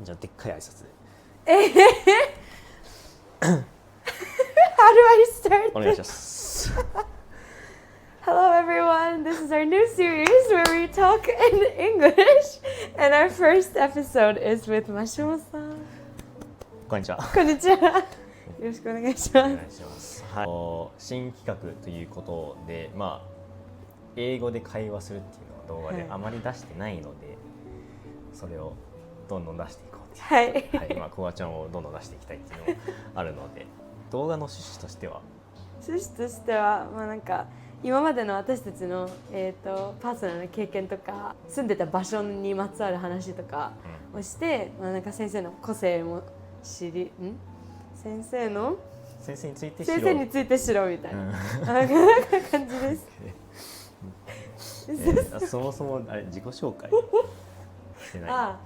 じゃあでっかい挨拶で。How do I start? お願いします。Hello everyone, this is our new series where we talk in English and our first episode is with マシモさん。こんにちは。こんにちは。よろしくお願いします。お願いします。はい、新企画ということで、英語で会話するっていうのを動画であまり出してないので、それをどんどん出していこうっていう。はい。コアちゃんをどんどん出していきたいっていうのもあるので、動画の趣旨としてはなんか今までの私たちの、パーソナルな経験とか住んでた場所にまつわる話とかをして、なんか先生の個性も先生について知ろうみたいな、感じです。そもそも自己紹介してな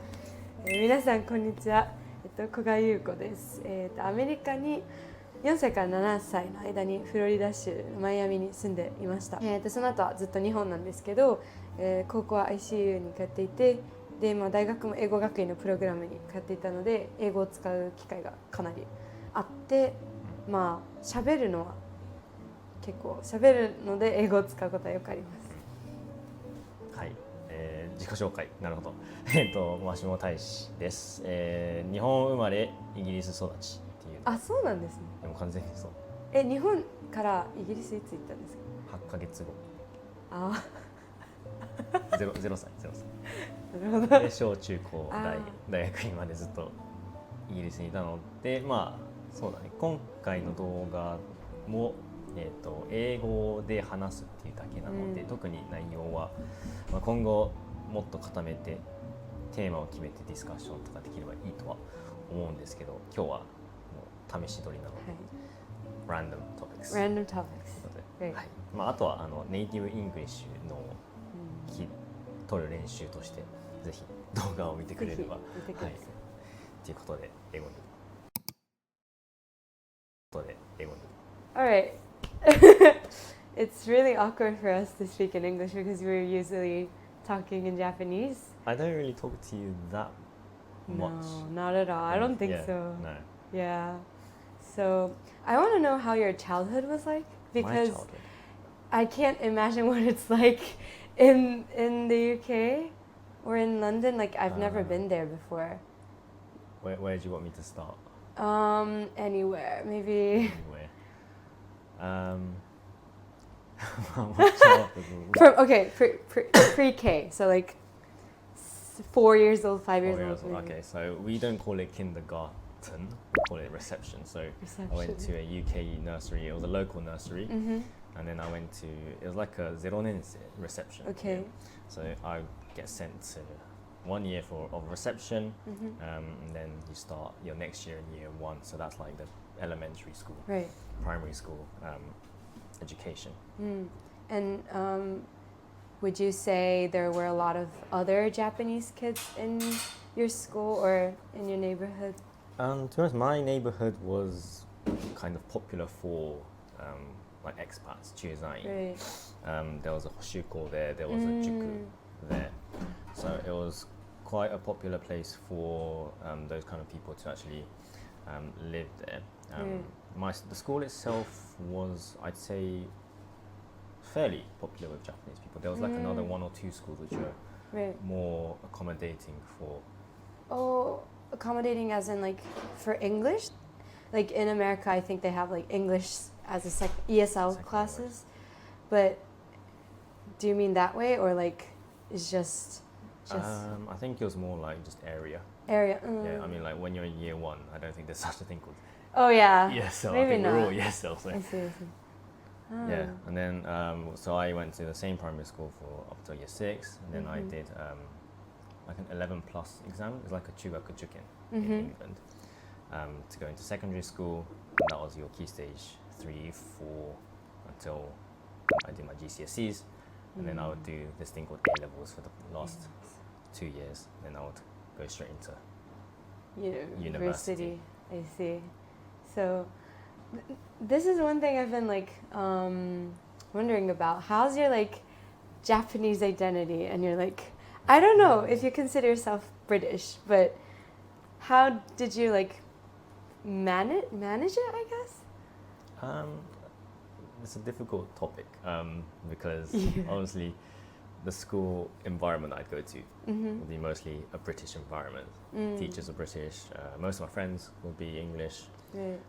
い。皆さんこんにちは。古賀優子です。アメリカに4歳から7歳の間にフロリダ州マイアミに住んでいました。その後はずっと日本なんですけど、高校は ICU に通っていて、で、大学も英語学院のプログラムに通っていたので、英語を使う機会がかなりあって、喋るので英語を使うことはよくあります。はい、自己紹介、なるほど。マシモ大使です。日本生まれイギリス育ちっていう。あ、そうなんですね。でも完全にそう。日本からイギリスいつ行ったんですか？8ヶ月後。0歳。なるほど。で小中高大学院までずっとイギリスにいたので、そうだね。今回の動画も英語で話すっていうだけなので、特に内容は、今後もっと固めてテーマを決めてディスカッションとかできればいいとは思うんですけど、今日はもう試し撮りなので、Random Topics。はい。あとはネイティブイングリッシュの撮る練習としてぜひ動画を見てくれれば、ということで英語に。Alright. It's really awkward for us to speak in English because we're usually talking in Japanese. I don't really talk to you that much. No, not at all. I don't think so. No. Yeah. So I want to know how your childhood was like, because I can't imagine what it's like in the UK or in London. Like I've never been there before. Where do you want me to start? Anywhere, maybe. Pre-K, so like 4 years old, 5 years old. Okay, so we don't call it kindergarten, we call it reception. So I went to a UK nursery. It was a local nursery, and then I went to, it was like a 0年生 reception. Okay. So I get sent to 1 year of reception, and then you start your next year in year 1. So that's like the elementary school, primary school education. And would you say there were a lot of other Japanese kids in your school or in your neighborhood? To be honest, my neighborhood was kind of popular for like expats, Chuzain. There was a Hoshuko there was a Juku there. So it was quite a popular place for those kind of people to actually live there. The school itself was, I'd say, fairly popular with Japanese people. There was like another 1 or 2 schools which were more accommodating for. Oh, accommodating as in like for English? Like in America, I think they have like English as a ESL classes. But do you mean that way, or like it's just? I think it was more like just area. Yeah, I mean, like when you're in year 1, I don't think there's such a thing called. Oh yeah. ESL. Maybe I think not. we're all ESL. So. I see. Yeah, and then so I went to the same primary school for up to year 6, and then I did like an 11+ exam. It's like a chugaku juken in England to go into secondary school. And that was your key stage 3, 4 until I did my GCSEs, and then I would do this thing called A levels for the last 2 years. Then I would go straight into university. I see. So this is one thing I've been like wondering about. How's your like Japanese identity? And you're like, I don't know if you consider yourself British, but how did you like manage it, I guess? It's a difficult topic because obviously the school environment I'd go to would be mostly a British environment. Teachers are British. Most of my friends would be English. Right.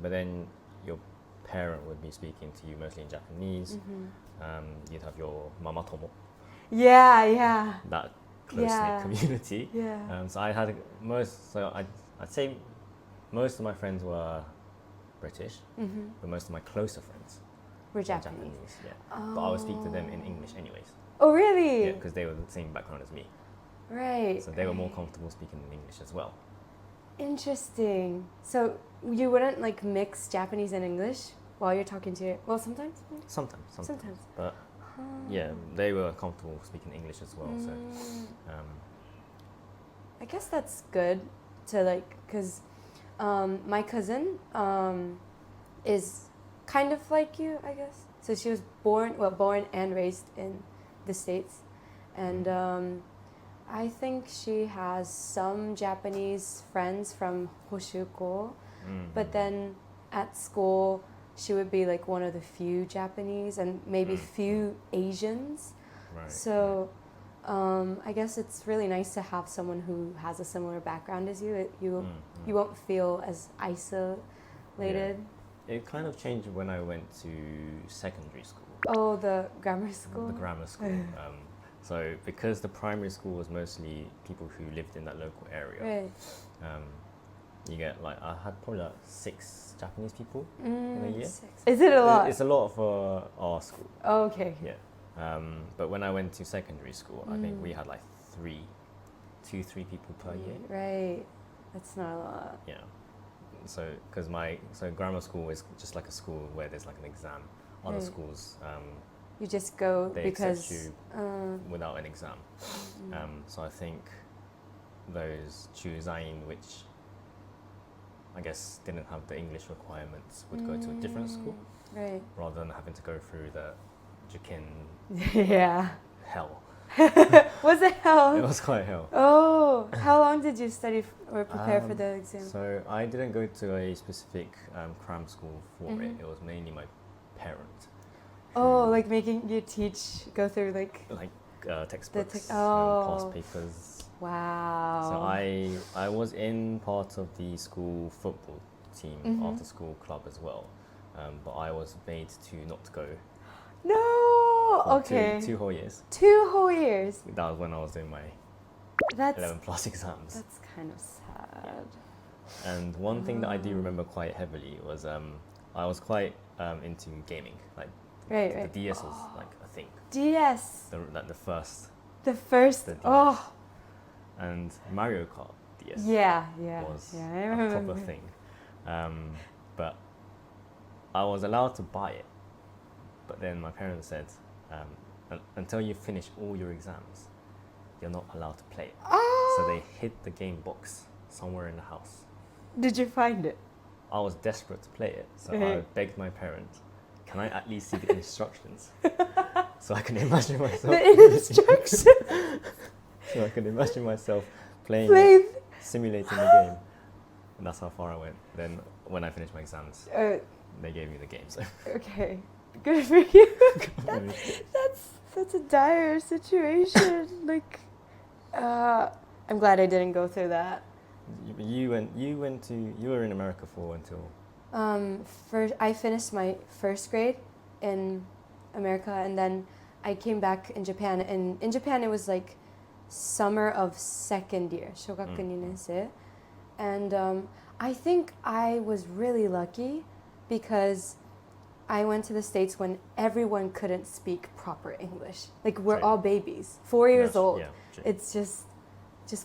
But then your parent would be speaking to you mostly in Japanese. You'd have your mama tomo, Yeah. that close-knit community. Yeah. So I had I'd say most of my friends were British, but most of my closer friends We're were Japanese. Yeah. But I would speak to them in English anyways. Oh, really? Yeah, because they were the same background as me. Right. So they were more comfortable speaking in English as well. Interesting. So you wouldn't like mix Japanese and English while you're talking to your... Well, sometimes? Maybe? Sometimes. But yeah, they were comfortable speaking English as well. So I guess that's good to like, because my cousin is kind of like you, I guess. So she was born and raised in the States. And I think she has some Japanese friends from Hoshuko. But then at school, she would be like one of the few Japanese and maybe few Asians. Right. So I guess it's really nice to have someone who has a similar background as you. You won't feel as isolated. Yeah. It kind of changed when I went to secondary school. Oh, the grammar school? The grammar school. So because the primary school was mostly people who lived in that local area, Right. You get like, I had probably like 6 Japanese people in a year. 6. Is it a lot? It's a lot for our school. Oh, okay. Yeah. But when I went to secondary school, I think we had like 3 people per year. Right. That's not a lot. Yeah. So because grammar school is just like a school where there's like an exam. Other schools, you just go they because accept you without an exam. So I think those Chuzain, which I guess didn't have the English requirements, would go to a different school, right? Rather than having to go through the Jukin hell. Was it hell? It was quite hell. Oh, how long did you study or prepare for the exam? So I didn't go to a specific cram school for it. It was mainly my parent. Oh, like making you go through like textbooks, past papers. Wow. So I was in part of the school football team, after school club as well, but I was made to not go. No. For Okay. 2 whole years. 2 whole years. That was when I was doing my 11 plus exams. That's kind of sad. And one thing that I do remember quite heavily was I was quite into gaming. Like the DS was like a thing. DS. The first. The first. Oh. And Mario Kart DS. I Was remember. a proper thing. But I was allowed to buy it. But then my parents said, until you finish all your exams, you're not allowed to play it. Oh. So they hid the game box somewhere in the house. Did you find it? I was desperate to play it, so I begged my parents, can I at least see the instructions? So I can imagine myself... The instructions? So I can imagine myself playing, simulating the game. And that's how far I went. Then when I finished my exams, they gave me the game. So. Okay, good for you. That's a dire situation. Like, I'm glad I didn't go through that. You were in America for until... I finished my first grade in America, and then I came back in Japan. And in Japan, it was like summer of second year, 小学2年生. And I think I was really lucky because I went to the States when everyone couldn't speak proper English. Like, we're all babies, 4 years old. Yeah, it's just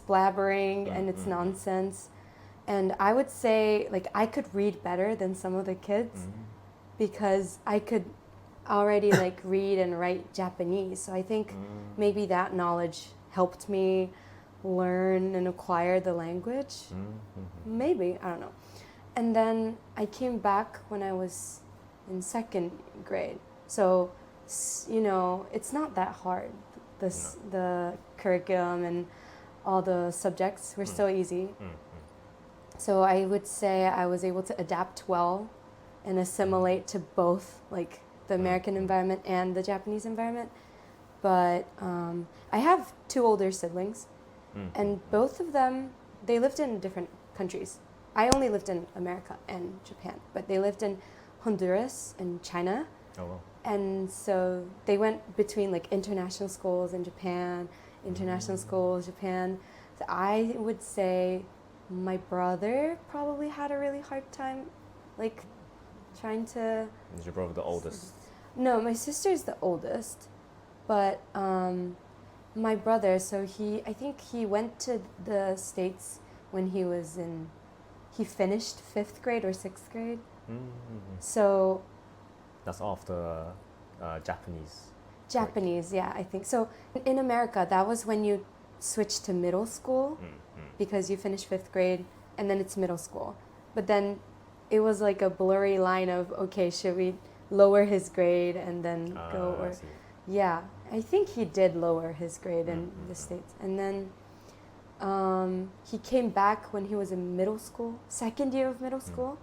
blabbering and it's nonsense. And I would say, like, I could read better than some of the kids because I could already like read and write Japanese. So I think maybe that knowledge helped me learn and acquire the language. Maybe, I don't know. And then I came back when I was in second grade. So, you know, it's not that hard, the curriculum. And all the subjects were still easy. So I would say I was able to adapt well and assimilate to both, like the American environment and the Japanese environment. But I have two older siblings, and both of them, they lived in different countries. I only lived in America and Japan, but they lived in Honduras and China. Oh, wow. And so they went between like international schools in Japan, international schools, Japan. So I would say my brother probably had a really hard time, like trying to... Is your brother the oldest? No, my sister's the oldest, but my brother, so I think he went to the States when he was he finished 5th grade or 6th grade. So... That's after Japanese. Japanese, yeah, I think. So in America, that was when you switched to middle school because you finished 5th grade and then it's middle school. But then it was like a blurry line of, okay, should we lower his grade and then go? Or yeah, I think he did lower his grade in the States. And then he came back when he was in middle school, 2nd year of middle school.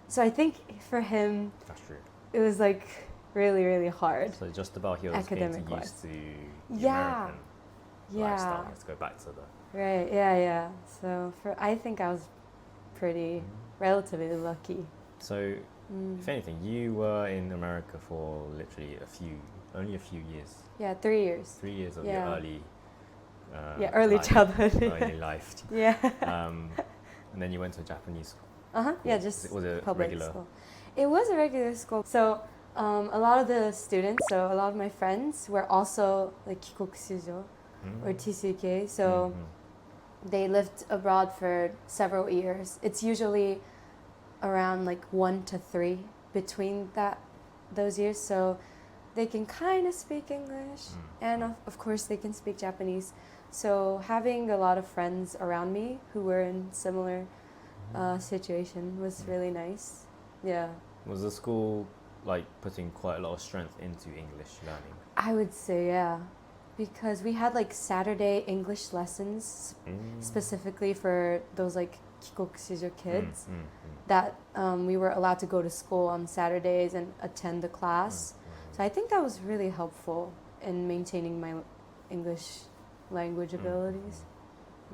So I think for him, that's true. It was like really, really hard. So just about he was getting used to the American lifestyle. Let's go back to the... Right, yeah. So I think I was pretty relatively lucky. So if anything, you were in America for literally only a few years. Yeah, 3 years. 3 years of your early early childhood. Early life. Yeah. And then you went to a Japanese school. Yeah, just was it public regular school. It was a regular school. So a lot of the students, so a lot of my friends were also like帰国子女or TCK. So they lived abroad for several years. It's usually around like 1 to 3 between those years. So they can kind of speak English and of course they can speak Japanese. So having a lot of friends around me who were in similar situation was really nice. Yeah. Was the school like putting quite a lot of strength into English learning? I would say, yeah. Because we had like Saturday English lessons specifically for those like Kikokushijo kids that we were allowed to go to school on Saturdays and attend the class. So I think that was really helpful in maintaining my English language abilities.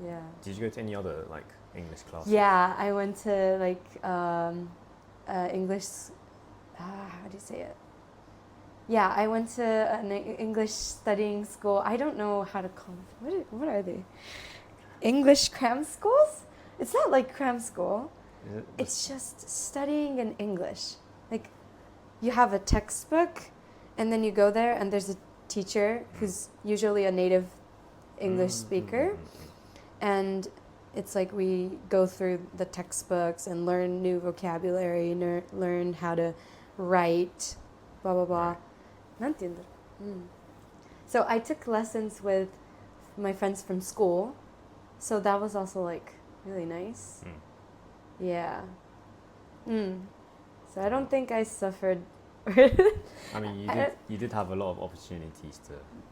Yeah. Did you go to any other like English classes? Yeah, I went to like English, how do you say it? Yeah, I went to an English studying school. I don't know how to call it. What are they? English cram schools? It's not like cram school. It's just studying in English. Like you have a textbook and then you go there and there's a teacher who's usually a native English speaker. And it's like we go through the textbooks and learn new vocabulary, learn how to write, blah, blah, blah. So I took lessons with my friends from school. So that was also like really nice. Yeah. So I don't think I suffered. I mean, you did have a lot of opportunities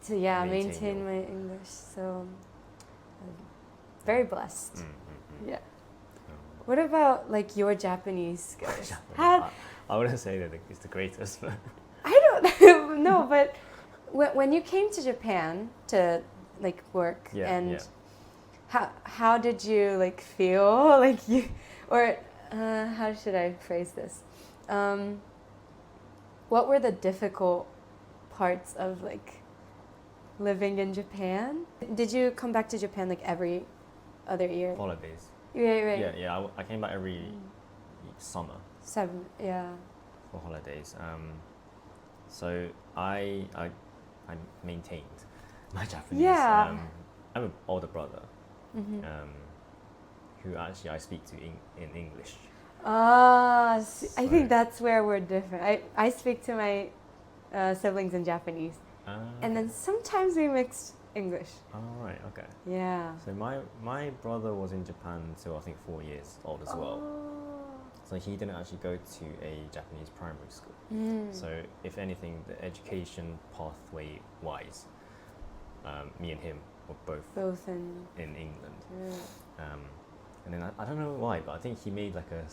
to maintain my English. So very blessed. Yeah. What about like your Japanese skills? I wouldn't say that it's the greatest. But I don't know, but when you came to Japan to like work how did you like feel like you or how should I phrase this? What were the difficult parts of like living in Japan? Did you come back to Japan like every other year? Holidays. Right. Yeah. I came back every summer. 7, yeah. For holidays. So I maintained my Japanese. Yeah. I have an older brother who actually I speak to in English. I think that's where we're different. I speak to my siblings in Japanese. And then sometimes we mix English. Oh, right, okay. Yeah. So my brother was in Japan until I think 4 years old as well. So he didn't actually go to a Japanese primary school. So if anything, the education pathway wise, me and him or both Both in. in England. Right. And then I don't know why, but I think he made like a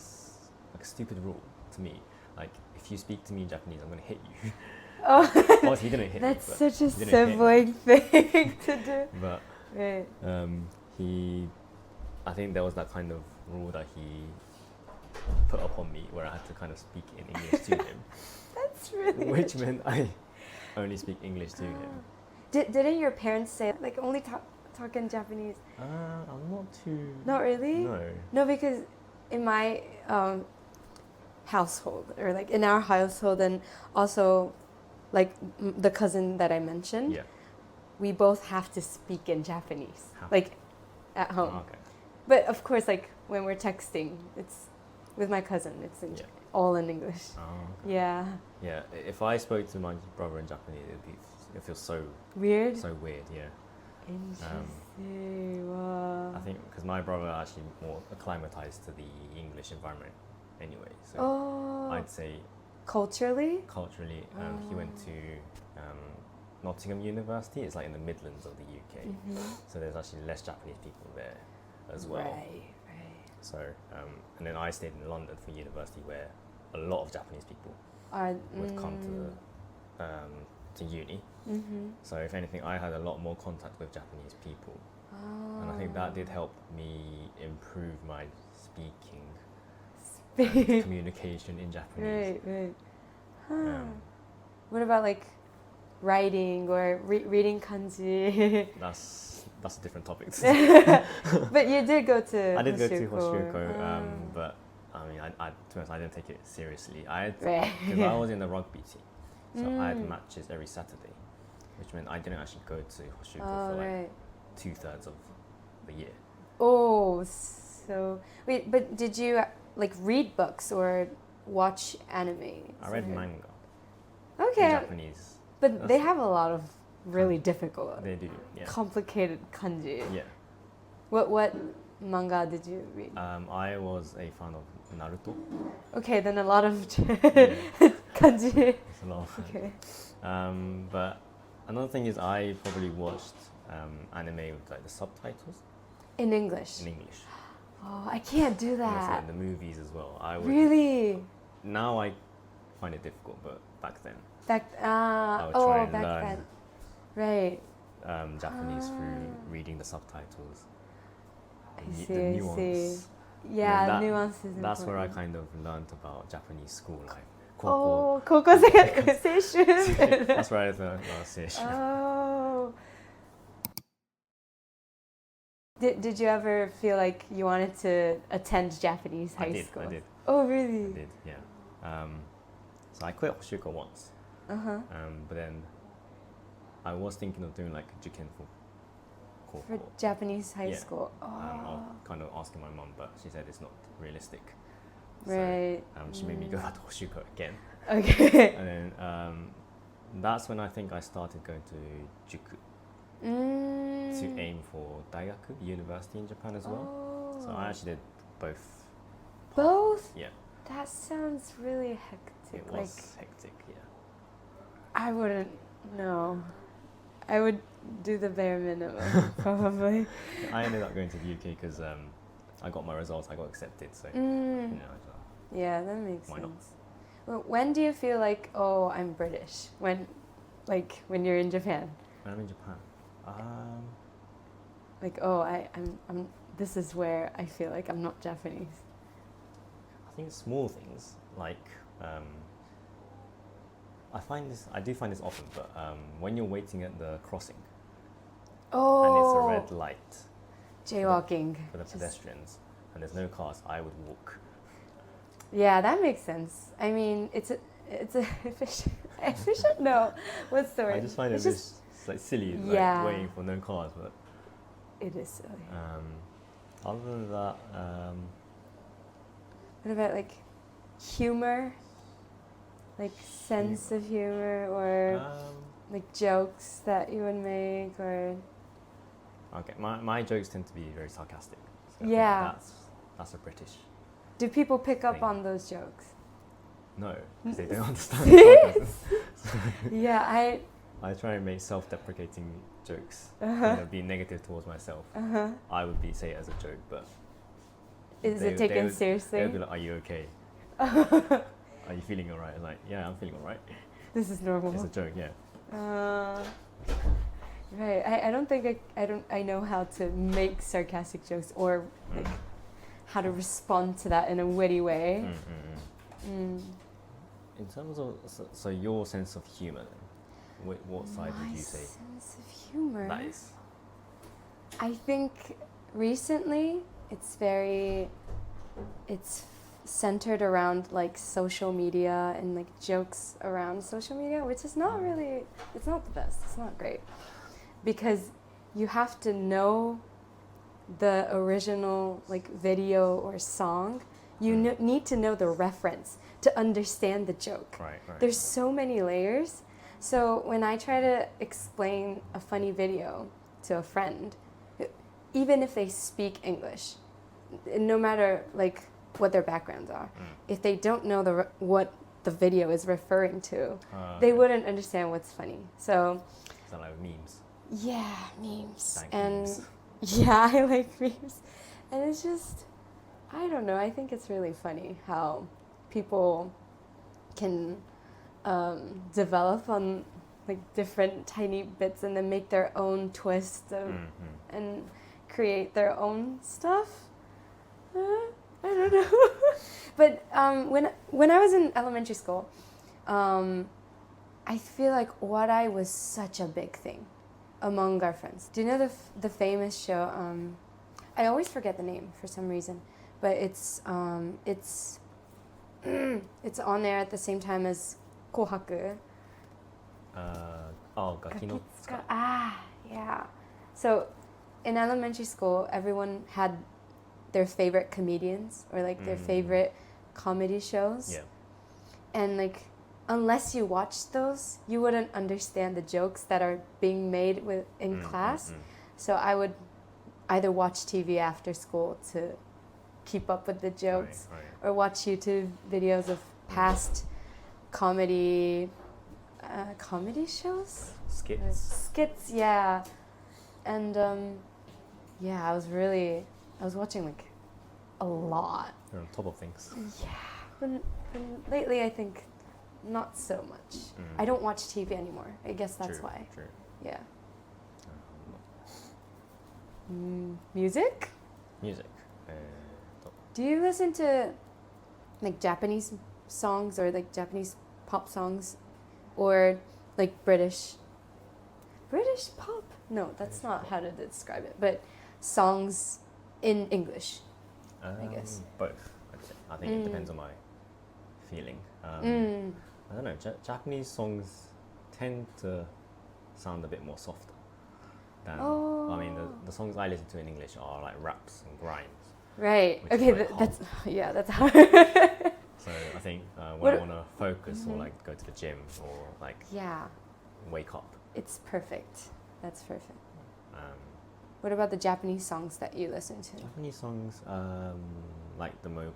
stupid rule to me. Like, if you speak to me in Japanese, I'm going to hit you. Oh, Well, he didn't hit that's me. but such a he didn't hit me. sibling thing to do. But Right. I think there was that kind of rule that he put upon me where I had to kind of speak in English to him, That's really. which meant I only speak English to him. Didn't your parents say like only talk in Japanese? I'm not too. Not really. No. No, because in my household, or like in our household, and also like the cousin that I mentioned, Yeah. we both have to speak in Japanese, Have like at home. Okay. But of course, like when we're texting, it's with my cousin. It's in Yeah. all in English. Oh, okay. Yeah. Yeah. If I spoke to my brother in Japanese, it feels so Weird. weird. Yeah. Interesting. Wow. I think because my brother actually more acclimatized to the English environment anyway. So Oh. I'd say Culturally. culturally, he went to Nottingham University. It's like in the Midlands of the UK. So there's actually less Japanese people there as well. Right. So and then I stayed in London for university, where a lot of Japanese people would come to uni. So if anything, I had a lot more contact with Japanese people, and I think that did help me improve my speaking and communication in Japanese. Right. Huh. What about like writing or reading kanji? That's a different topic. But you did go to. I did go to Hoshiko. Hoshiko, but I mean, to be honest, I didn't take it seriously. Right. Because I was in the rugby team, so I had matches every Saturday, which meant I didn't actually go to Hoshiko for like 2/3 of the year. Oh, so wait, but did you like read books or watch anime? I read manga Okay. in Japanese. But they have a lot of really difficult, They do, yeah. complicated kanji. Yeah. What manga did you read? I was a fan of Naruto. Okay, then a lot of Yeah. kanji. It's a lot of Okay. But another thing is I probably watched anime with like the subtitles In English. in English. Oh, I can't do And also that. in the movies as well. I would, Really? Now I find it difficult, but back then Back I would try and back learn then. Right. Japanese through reading the subtitles. I The see, I nuance. see. And Yeah, then nuances. That's where I important. kind of learned about Japanese school life. Oh, 高校生学青春。 That's where I learned about session. Oh. Did you ever feel like you wanted to attend Japanese high school? I did. Oh, really? I did, yeah. So I quit Hoshiko once. But then I was thinking of doing like a juken for For Japanese high Yeah. school. Oh. I was kind of asking my mom, but she said it's not realistic. Right. So she made me go back to Hoshiko again. Okay. And then that's when I think I started going to Juku to aim for Daigaku, university in Japan as well. So I actually did both. Both? Yeah, That sounds really hectic. it was hectic, yeah. I wouldn't. No. I would do the bare minimum, probably. I ended up going to the UK because I got my results, I got accepted, so Yeah, that makes Why sense. not? Well, when do you feel like, oh, I'm British? When you're in Japan? when I'm in Japan, Like, oh, I'm. This is where I feel like I'm not Japanese. I think small things like I do find this often, but when you're waiting at the crossing Oh. and it's a red light Jaywalking. for the pedestrians and there's no cars, I would walk. Yeah, that makes sense. I mean, it's a efficient. Efficient? No, what's the word? I just find It's it just just like silly, like Yeah. waiting for no cars. But it is silly. other than that, What about like humor? Like sense of humor or like jokes that you would make or okay, my jokes tend to be very sarcastic. So I think Yeah. that's a British. do people pick up Thing. on those jokes? No, because they don't understand sarcasm. Yeah, I try and make self-deprecating jokes, be negative towards myself. I would say it as a joke, but Is it taken seriously? They'll be like, "Are you okay? Are you feeling alright?" I'm like, "Yeah, I'm feeling alright." This is normal. It's a joke, yeah. Right. I don't think I know how to make sarcastic jokes or like how to respond to that in a witty way. In terms of so your sense of humor, then, what side would you say? Sense of humor. That is. I think recently it's centered around like social media and like jokes around social media, which is not really, it's not the best, it's not great, because you have to know the original like video or song. You need to know the reference to understand the joke. Right. There's so many layers. So when I try to explain a funny video to a friend, even if they speak English, no matter like what their backgrounds are, if they don't know what the video is referring to, they wouldn't understand what's funny. So like memes. Yeah, memes. Dank and memes. Yeah, I like memes. And it's just, I don't know, I think it's really funny how people can develop on like different tiny bits and then make their own twist and create their own stuff. I don't know. But when I was in elementary school, I feel like Owarai was such a big thing among our friends. Do you know the famous show? I always forget the name for some reason, but it's on there at the same time as Kohaku. Gakinotsuka. Yeah. So in elementary school, everyone had their favorite comedians or like their favorite comedy shows. Yeah. And like unless you watched those, you wouldn't understand the jokes that are being made in class. So I would either watch TV after school to keep up with the jokes, or watch YouTube videos of past comedy shows? Skits, yeah. And I was watching like a lot. You're on top of things. Yeah, but lately I think not so much. I don't watch TV anymore. I guess that's why. True. Yeah. Music? Do you listen to like Japanese songs or like Japanese pop songs, or like British pop? No, that's not how to describe it. But songs in English, I guess. Both. I think it depends on my feeling. I don't know. Japanese songs tend to sound a bit more softer than. I mean, the songs I listen to in English are like raps and grinds. Right. Okay. That's hard. So I think when I want to focus or like go to the gym or like wake up, it's perfect. That's perfect. What about the Japanese songs that you listen to? Japanese songs, like the more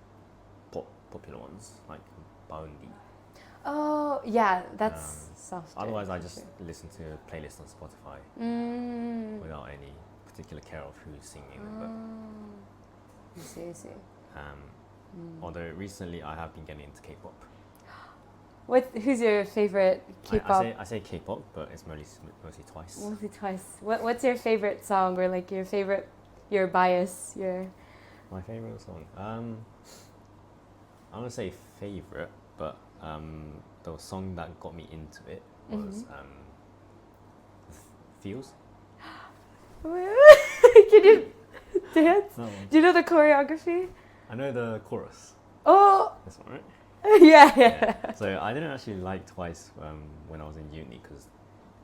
popular ones, like Boundy. Oh yeah, that's softer. Otherwise, I just listen to a playlist on Spotify without any particular care of who's singing them. I see. Although recently I have been getting into K-pop. Who's your favorite K-pop? I say K-pop, but it's mostly Twice. Mostly Twice. What's your favorite song, or like your bias, My favorite song. I'm gonna say favorite, but the song that got me into it was Feels. Can you dance? No. Do you know the choreography? I know the chorus. Oh. This one, right? Yeah. So I didn't actually like Twice when I was in uni because.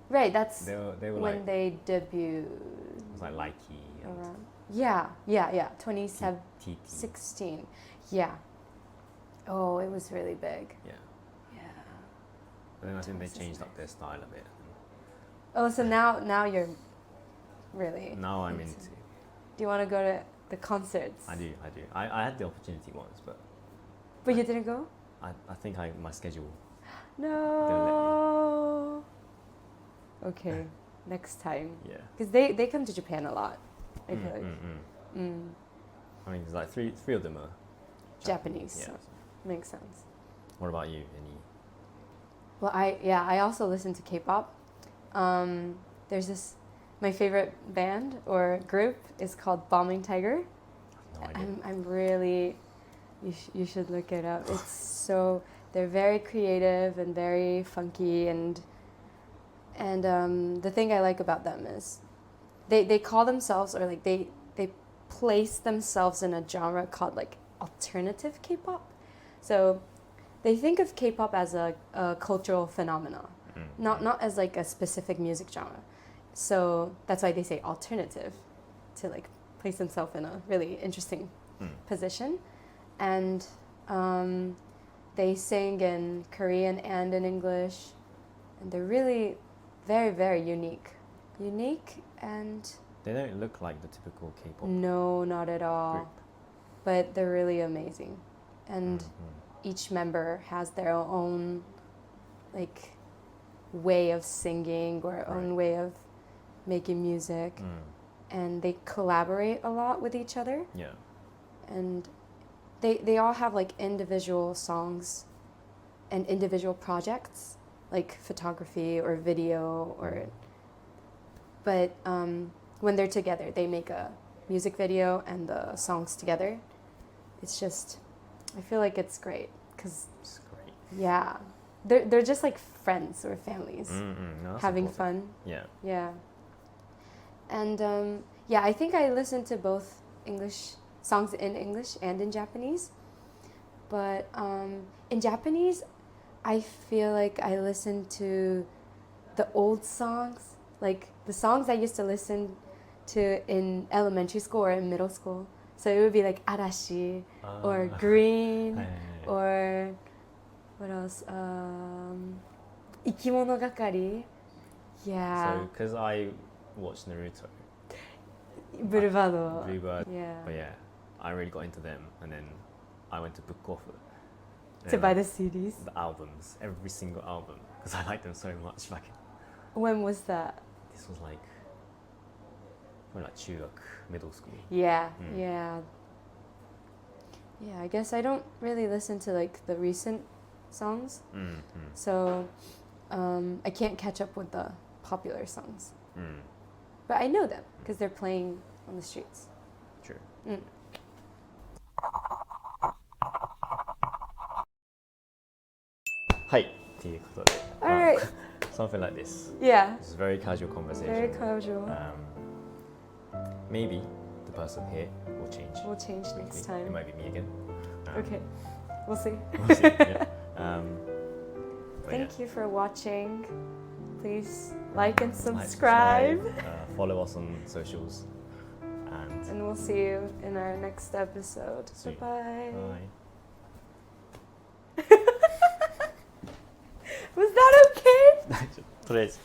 Right, that's they were when like, they debuted. It was like Likey. Around. Yeah. 2016. Yeah. Oh, it was really big. Yeah. But then I think they changed up their style a bit. Oh, so now you're really. Now I'm into. Do you want to go to the concerts? I do. I had the opportunity once, but you didn't go? I think my schedule. No. Okay, next time. Yeah. Because they come to Japan a lot, I feel like. I mean, there's like three of them are Japanese. Yeah. So makes sense. What about you? Any? Well, I also listen to K-pop. There's this, my favorite band or group is called Bombing Tiger. No idea. I'm really, you should look it up. It's so, they're very creative and very funky, and the thing I like about them is they call themselves, or like they place themselves in a genre called like alternative K-pop. So they think of K-pop as a cultural phenomenon, not as like a specific music genre. So that's why they say alternative, to like place themselves in a really interesting position. And they sing in Korean and in English, and they're really very, very unique. And They don't look like the typical K-pop no, not at all. group. But they're really amazing. And each member has their own like way of singing or own way of making music. And they collaborate a lot with each other. Yeah. And they all have like individual songs and individual projects, like photography or video, or but when they're together they make a music video and the songs together. It's just, I feel like it's great because It's great. yeah, they're just like friends or families No, that's having important. fun. Yeah. And yeah, I think I listen to both English songs in English and in Japanese. But in Japanese, I feel like I listen to the old songs, like the songs I used to listen to in elementary school or in middle school. So it would be like Arashi or Green or what else? Ikimonogakari. Yeah. So, because I watched Naruto, Bluebird. Bluebird, Yeah. but yeah, I really got into them, and then I went to Book Off To buy the CDs. the albums, every single album, because I liked them so much. Like, When was that? this was like, probably like 中学, middle school. Yeah. I guess I don't really listen to like the recent songs, so I can't catch up with the popular songs. But I know them because they're playing on the streets. True. はい、っていうことで。Alright. Something like this. Yeah. It's a very casual conversation. Very casual. Maybe the person here will change. We'll change next It time. might be me again. Okay. We'll see. We'll see. Yeah. But Thank yeah. you for watching. Please like and Like, subscribe. Follow us on socials. And we'll see you in our next episode. See you. Bye-bye. Bye. Was that okay? とりあえず。